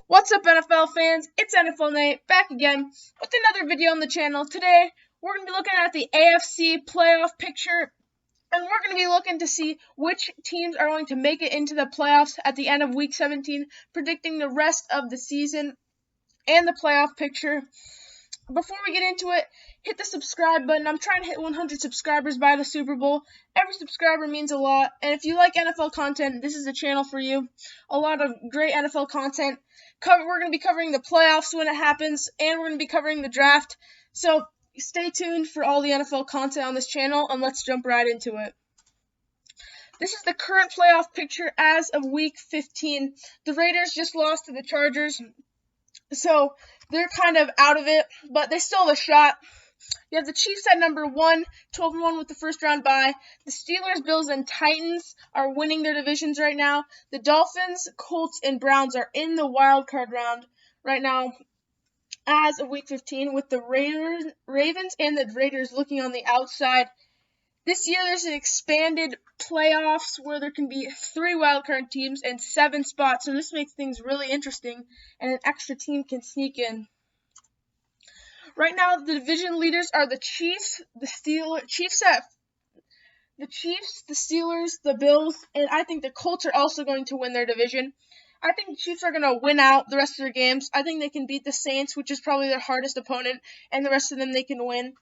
What's up, NFL fans? It's NFL Nate back again with another video on the channel. Today, we're going to be looking at the AFC playoff picture, and we're going to be looking to see which teams are going to make it into the playoffs at the end of Week 17, predicting the rest of the season and the playoff picture. Before we get into it, hit the subscribe button. I'm trying to hit 100 subscribers by the Super Bowl. Every subscriber means a lot, and if you like NFL content, this is the channel for you. A lot of great NFL content. We're going to be covering the playoffs when it happens, and we're going to be covering the draft. So stay tuned for all the NFL content on this channel, and let's jump right into it. This is the current playoff picture as of Week 15. The Raiders just lost to the Chargers, so they're kind of out of it, but they still have a shot. You have the Chiefs at number 1, 12-1 with the first round bye. The Steelers, Bills, and Titans are winning their divisions right now. The Dolphins, Colts, and Browns are in the wild card round right now as of Week 15, with the Ravens and the Raiders looking on the outside. This year, there's an expanded playoffs where there can be 3 wildcard teams and 7 spots, so this makes things really interesting, and an extra team can sneak in. Right now, the division leaders are the Chiefs, the Steelers, the Bills, and I think the Colts are also going to win their division. I think the Chiefs are going to win out the rest of their games. I think they can beat the Saints, which is probably their hardest opponent, and the rest of them they can win.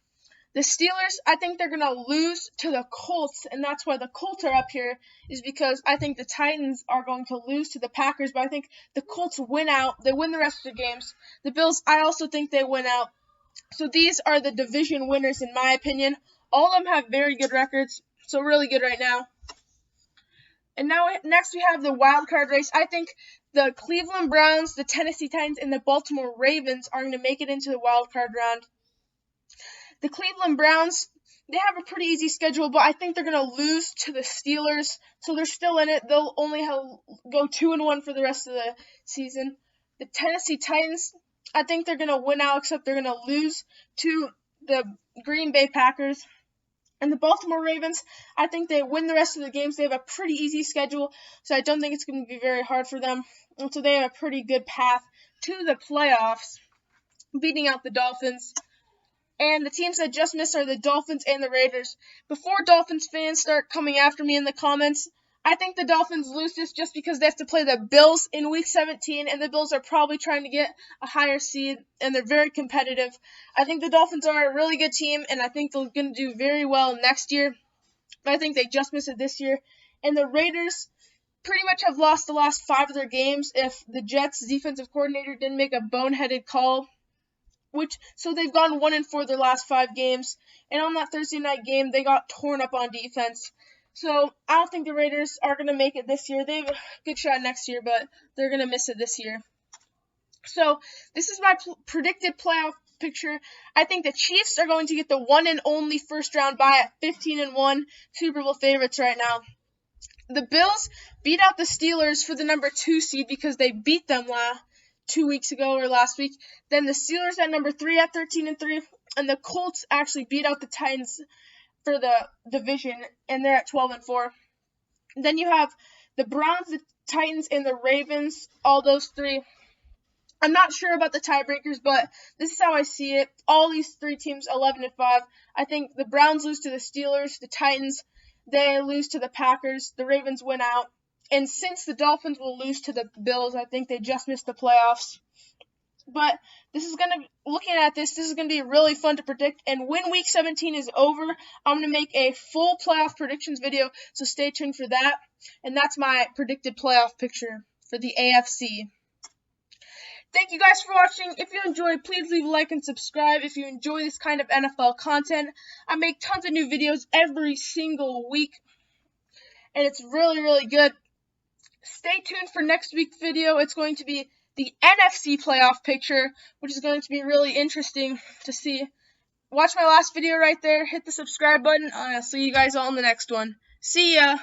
The Steelers, I think they're going to lose to the Colts, and that's why the Colts are up here, is because I think the Titans are going to lose to the Packers, but I think the Colts win out. They win the rest of the games. The Bills, I also think they win out. So these are the division winners, in my opinion. All of them have very good records, so really good right now. And now next we have the wild card race. I think the Cleveland Browns, the Tennessee Titans, and the Baltimore Ravens are going to make it into the wild card round. The Cleveland Browns, they have a pretty easy schedule, but I think they're going to lose to the Steelers, so they're still in it. They'll only go 2-1 for the rest of the season. The Tennessee Titans, I think they're going to win out, except they're going to lose to the Green Bay Packers. And the Baltimore Ravens, I think they win the rest of the games. They have a pretty easy schedule, so I don't think it's going to be very hard for them. And so they have a pretty good path to the playoffs, beating out the Dolphins. And the teams that just missed are the Dolphins and the Raiders. Before Dolphins fans start coming after me in the comments, I think the Dolphins lose this just because they have to play the Bills in Week 17, and the Bills are probably trying to get a higher seed, and they're very competitive. I think the Dolphins are a really good team, and I think they're going to do very well next year. But I think they just missed it this year. And the Raiders pretty much have lost the last 5 of their games if the Jets' defensive coordinator didn't make a boneheaded call. So they've gone 1-4 their last 5 games. And on that Thursday night game, they got torn up on defense. So I don't think the Raiders are going to make it this year. They have a good shot next year, but they're going to miss it this year. So this is my predicted playoff picture. I think the Chiefs are going to get the one and only first round bye at 15-1, Super Bowl favorites right now. The Bills beat out the Steelers for the number 2 seed because they beat them 2 weeks ago or last week. Then the Steelers at number 3 at 13-3, and the Colts actually beat out the Titans for the division, and they're at 12-4. Then you have the Browns, the Titans, and the Ravens, all those 3. I'm not sure about the tiebreakers, but this is how I see it. All these 3 teams, 11-5. I think the Browns lose to the Steelers, the Titans, they lose to the Packers, the Ravens win out. And since the Dolphins will lose to the Bills, I think they just missed the playoffs. But looking at this is going to be really fun to predict. And when Week 17 is over, I'm going to make a full playoff predictions video, so stay tuned for that. And that's my predicted playoff picture for the AFC. Thank you guys for watching. If you enjoyed, please leave a like and subscribe if you enjoy this kind of NFL content. I make tons of new videos every single week, and it's really, really good. Stay tuned for next week's video. It's going to be the NFC playoff picture, which is going to be really interesting to see. Watch my last video right there. Hit the subscribe button. I'll see you guys all in the next one. See ya!